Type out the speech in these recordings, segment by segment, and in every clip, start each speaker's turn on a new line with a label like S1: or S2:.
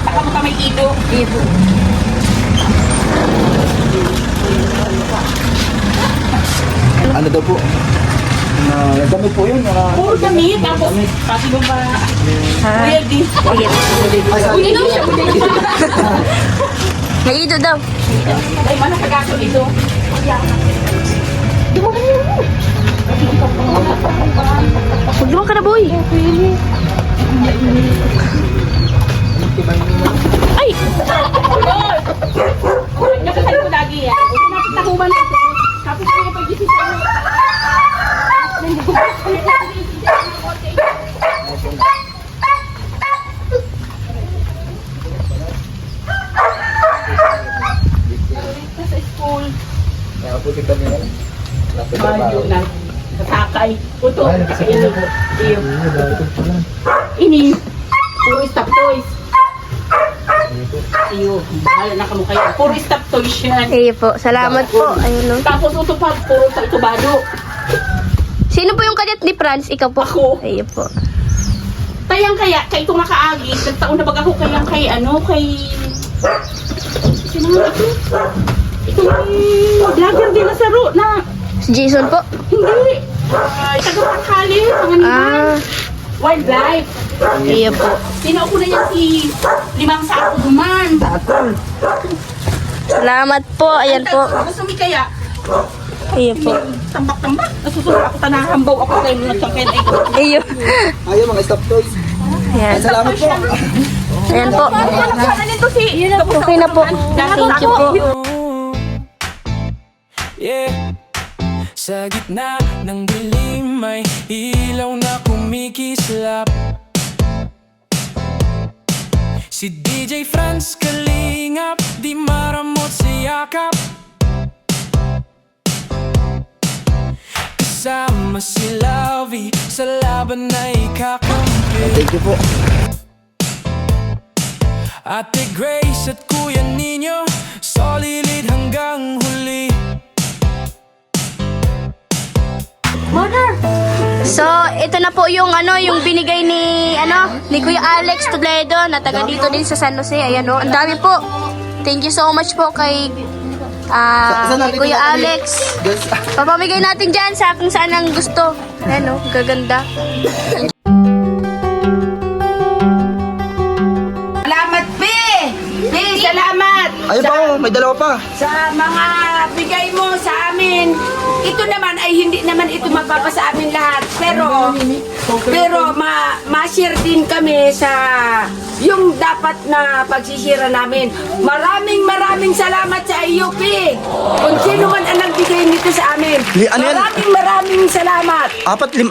S1: Saka mo kami dito. Dito.
S2: Ano daw po? Damit po yun.
S1: Puro damit. Tapos, pati mo ba? Kuya, di. Kuya, daw siya.
S3: Naido daw.
S1: Ay, mana kagaso ito.
S3: Magdumang ka na, boy. Ay!
S1: Nakasali ko lagi yan. Nakuman ito. Tapos kaya pag-isip ko. Sa school.
S2: Nakaputi kami yan.
S1: Mayo na. Katakay. Puto. Iyo. Ini. Puro stop toys. Iyo. Bahala na kamo kayo. Puro stop toys yan.
S3: Iyo po. Salamat po. Ayun, no.
S1: Tapos utupad. Puro sa itubado.
S3: Sino po yung kadet ni Franz? Ikaw po.
S1: Ako.
S3: Iyo po.
S1: Tayang kaya, kay itong nakaagi, nagtaon na baga ako kayang kay ano, kay... Sino nga ito? Ito vlogger din na sa ro, na...
S3: Si Jason po.
S1: Hindi! Ay, taga-Pakali, panganiban. Wildlife.
S3: Iyo po.
S1: Sinaupo na yan si Limang Sako Duman.
S3: Salamat po. Ayan po.
S1: Gusto mi kaya,
S3: Iyo po.
S1: tambak-tambak. Nasusunod ako, tanahambaw ako kayo mga tsangkaya ay ko.
S3: Iyo.
S2: Ayaw mga stop toys.
S3: Ayan.
S2: Salamat po.
S3: Ayan po.
S1: Ano nito si...
S3: Okay na po. Thank you po.
S4: Yeah. Sa gitna ng dilim may ilaw na kumikislap. Si DJ Franz kalingap, di maramot sa yakap. Kasama si Lavi sa laban na ikakampi.
S2: Thank you po.
S4: Ate Grace at Kuya Nino, solid hanggang huli.
S3: So, ito na po yung yung binigay ni Kuya Alex Toledo na taga dito din sa San Jose. Ayan o, ang dami po. Thank you so much po kay kay Kuya Alex. Papamigay natin dyan sa kung saan ang gusto. Ayan o, gaganda.
S1: Salamat, P! P, salamat!
S2: Ayun pa oh, may dalawa pa.
S1: Sa mga bigay mo sa amin. Ito naman ay hindi naman ito mapapa sa amin lahat. Pero ma-share din kami sa yung dapat na pagsisira namin. Maraming salamat sa iyo, P. Kung sino man ang nagbigay nito sa amin.
S2: Ano yan?
S1: Maraming salamat.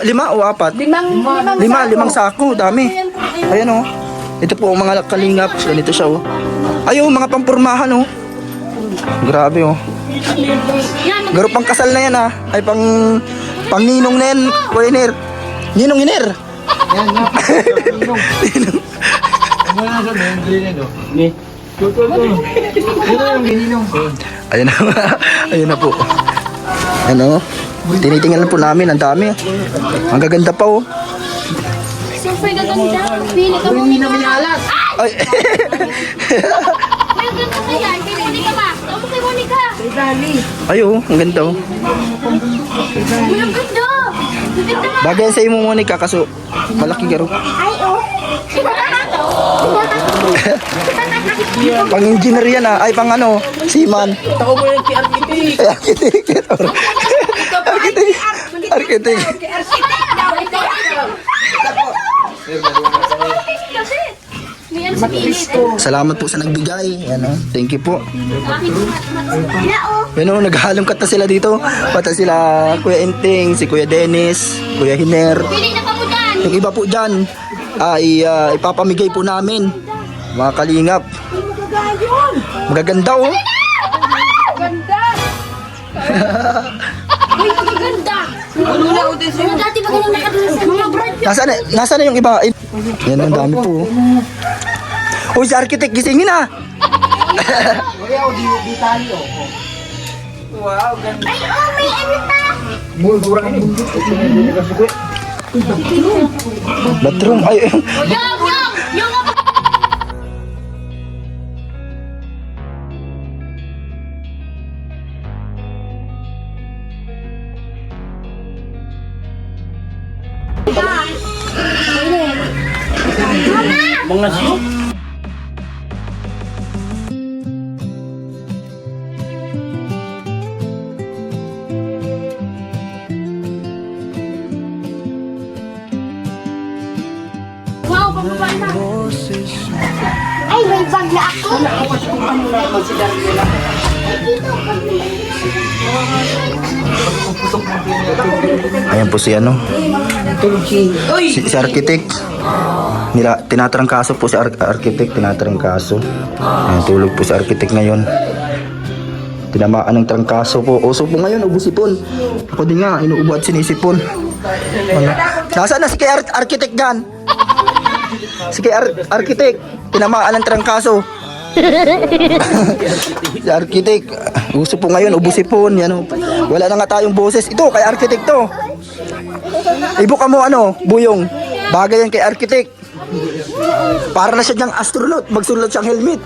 S2: Lima o apat? Limang sako. Dami. Ayan oh. Ito po ang mga kalingap. Ganito siya oh. Ayaw, mga pampurmahan oh. Grabe oh. Garo pang kasal na yan ah. Ay pang ninong na yan. Kuya Iner. Ninong Iner. Ninong. Ayun na. Ayun na po. Ano? Tinitingnan po namin. Ang dami. Ang gaganda pa oh.
S3: Super gaganda. Pili ka mo.
S2: Ay.
S3: May ganda na yan. Kay Monica ba? Ito kay Monica.
S2: Ay oh. Ang ganda oh.
S3: May ang ganda. Ganda nga.
S2: Bagay sa imo Monica kaso malaki garo.
S3: Ay, oh.
S2: Pang engineer yan ah. Ay pang ano. Seaman.
S1: Ako mo yung architect.
S2: Ay architect. Architect. Architect.
S3: May ano sa pilit.
S2: Salamat po sa nagbigay. Ano, thank you po.
S3: oh.
S2: Ano, naghalong kata sila dito. Pata sila Kuya Enting, si Kuya Dennis, Kuya Hiner.
S3: Pili na pa mo dyan.
S2: Yung iba po dyan, ipapamigay po namin. Mga kalingap. Magaganda oh.
S1: Ganda!
S3: Uy, ang ganda.
S1: Ulula ko din sa'yo.
S3: Dati ba ganun nakadula sa mga brand?
S2: Nasaan na yung iba? Yan, ang dami po. Uy, si architect, gisingin na.
S1: Wow, ganda.
S3: Ay, oh, may ano pa.
S2: Bathroom, ay.
S3: Yung.
S5: Mga siyo.
S3: Wow, pababa na. Ay, may bag na ako.
S2: Ayan po si ano. Si architect. Tinatrangkaso po si architect, tinatrangkaso. Ayan, tulog po si architect ngayon. Tinamaan ng trangkaso po. Uso po ngayon, ubusipon. Ako din nga, inuubo at sinisipon. Ano? Nasaan na si kay architect dyan? Si kay architect, tinamaan ng trangkaso. Si architect, uso po ngayon, ubusipon. Yan, oh. Wala na nga tayong boses. Ito, kay architect to. Ibuka mo ano, buyong. Bagay yan kay architect. Para na siya dyang astronaut, magsulat siyang helmet.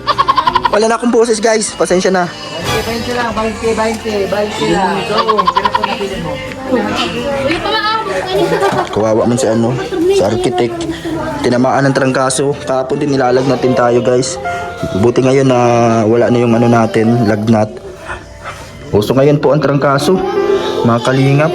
S2: Wala na akong boses guys, pasensya na.
S5: 20 lang, 20 lang.
S2: Kawawa man si ano, si architect. Tinamaan ng trangkaso. Kahapon din nilalag natin tayo guys. Buti ngayon na wala na yung ano natin, lagnat. Uso ngayon po ang trangkaso, mga kalingap.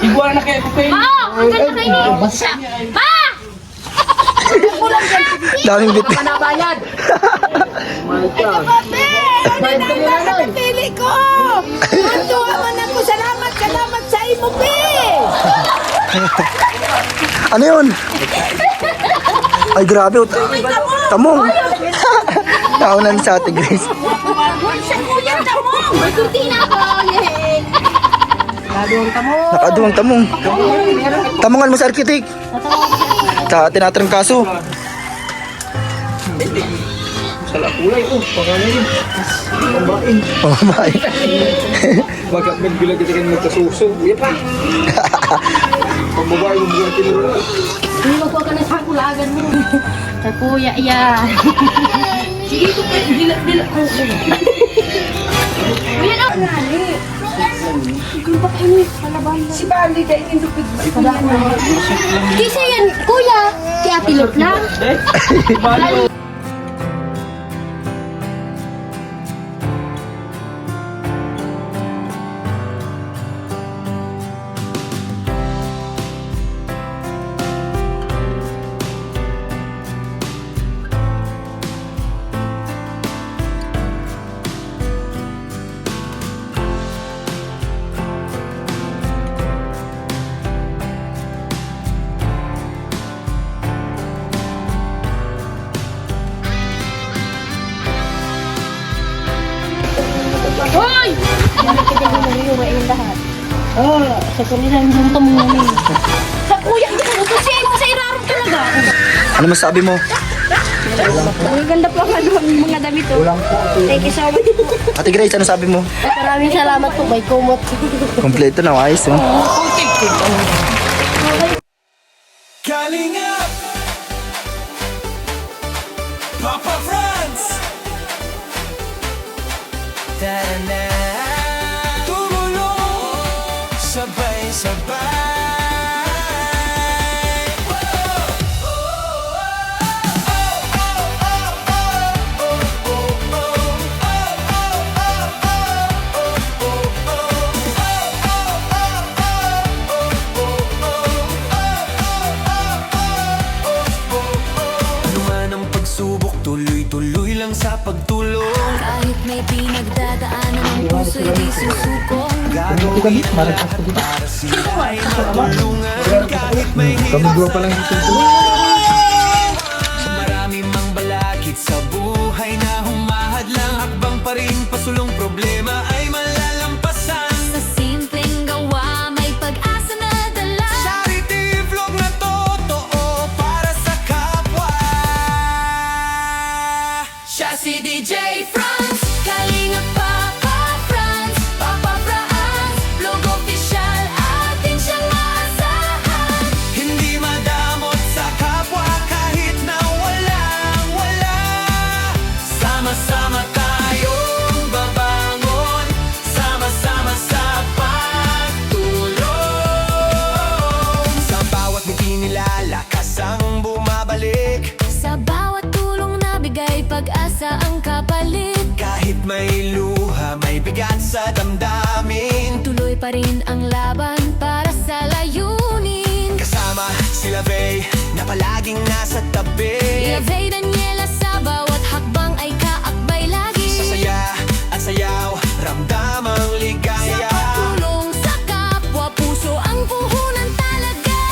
S5: Igual na kayo, Pupay.
S3: Ma! Ang ganda kayo ni... Ma!
S2: Daming bit.
S1: Bayad. Pili ko! Mantuwa man ako! Salamat sa imo, Pi!
S2: Ano yun? Ay grabe, oh. Tamong. Taunan sa ate Grace.
S3: Sa kuya, tamong! May kurtina ako! Yay!
S2: Nakaduwang tamong. Tamongan mo sa architect. Tinatrangkaso.
S5: Kulay, pangalan yun.
S2: Pamamain.
S5: Bakit nagbilang kita kayo magkasuso? Uya pa. Pagbabae mo mga tinuro.
S3: Hindi mo po ka na sa kulagan mo. Sa kuya, iya. Sige ko pa, dila. Kuya na!
S1: Si Bali dahil indupig.
S3: Kasi yan, kuya, kaya tilot lang. Hoy! Sa kuya, yung tamong namin. Sa kuya, hindi ko kasi mo sa irarong talaga.
S2: Ano masabi mo?
S3: Ang ganda po ang mga damit to. Thank you so much po.
S2: Ate Grace, ano sabi mo?
S3: Maraming salamat po, may kumot.
S2: Kompleto na, ayos oh.
S4: Kalinga Papa Franz Tana Tumulong Sabay-sabay tuloy-tuloy lang sa pagtulong.
S6: Kahit may pinagdadaanan ang puso'y di susukong.
S4: Gagawin lahat para sila ay matulungan. Kahit may hirap
S5: pa lang dito.
S4: marami mang balakid sa buhay na humahad lang. Hakbang pa rin pasulong problema ay malalampasan.
S6: Sa simpleng
S7: sa damdamin.
S6: Tuloy pa rin ang laban para sa layunin.
S7: Kasama sila Bey na palaging nasa tabi.
S6: Ilagay Daniela sa bawat hakbang ay kaakbay lagi.
S7: Sa saya at sayaw, ramdam ang ligaya.
S6: Tulong sa kapwa, puso ang puhunan talaga.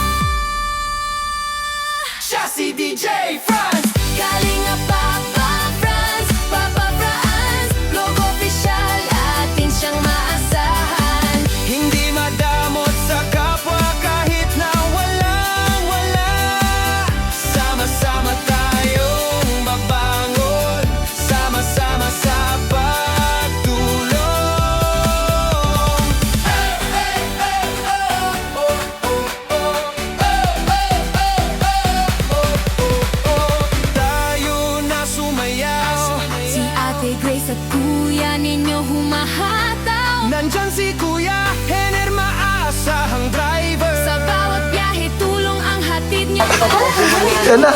S7: Siya si DJ Franz.
S6: Kalinga Papa Franz, Papa Franz, Vlog official, atin siyang maasahan.
S7: Hindi madamot sa kapwa kahit na walang wala. Sama-sama tayong mabangon, sama-sama sa pagtulong. Tayo na sumayaw.
S6: Si Ate Grace at kuya ninyo humahataw.
S7: Nandyan si Kuya Henner, maasahang driver.
S6: Sa bawat biyahe, tulong ang hatid niya.
S2: Yan na.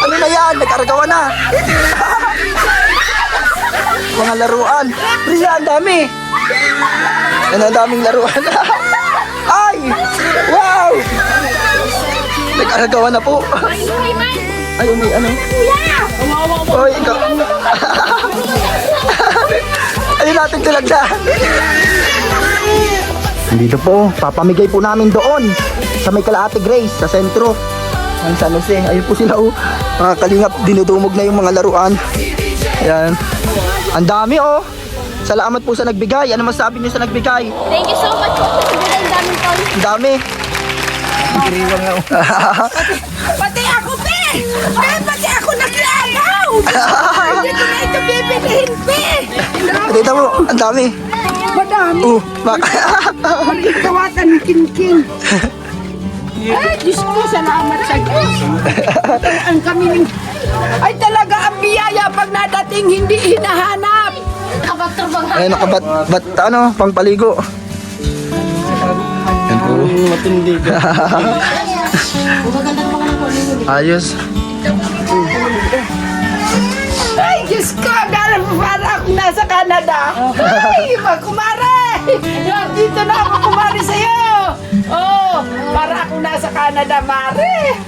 S2: Ano na yan? Nag-aragawa na. Mga laruan. Rila, ang dami. Yan, ang daming laruan. Ay! Wow! Nag-aragawa na po. Ay, may ano? Oy, ikaw. Ayun natin tulagdan. Dito po, papamigay po namin doon sa may kala Ate Grace, sa sentro ng San Jose. Ayun po sila oh. Mga kalingap, dinudumog na yung mga laruan. Ayan. Ang dami oh. Salamat po sa nagbigay. Ano masabi niyo sa nagbigay?
S3: Thank you so much po. Ang daming tol.
S2: Ang dami.
S1: Pati ako, Pe! Pati ako naglagaw! Hindi ko na ito bibilihin, Pe!
S2: Dito mo, ang dami.
S1: Madami. Kawatan ni King. Ay, Diyos ko, salamat sa Diyos. Ang kami ay talaga ang biyaya pag nadating hindi hinahanap.
S2: Ay, nakabat, ano, pangpaligo. Yan po.
S5: Matindi ka.
S2: Ayos.
S1: Ay, Diyos ko, para akong nasa Canada. Ay, kumare! Dito na ako kumare sa'yo. Oh, para akong nasa Canada, mare.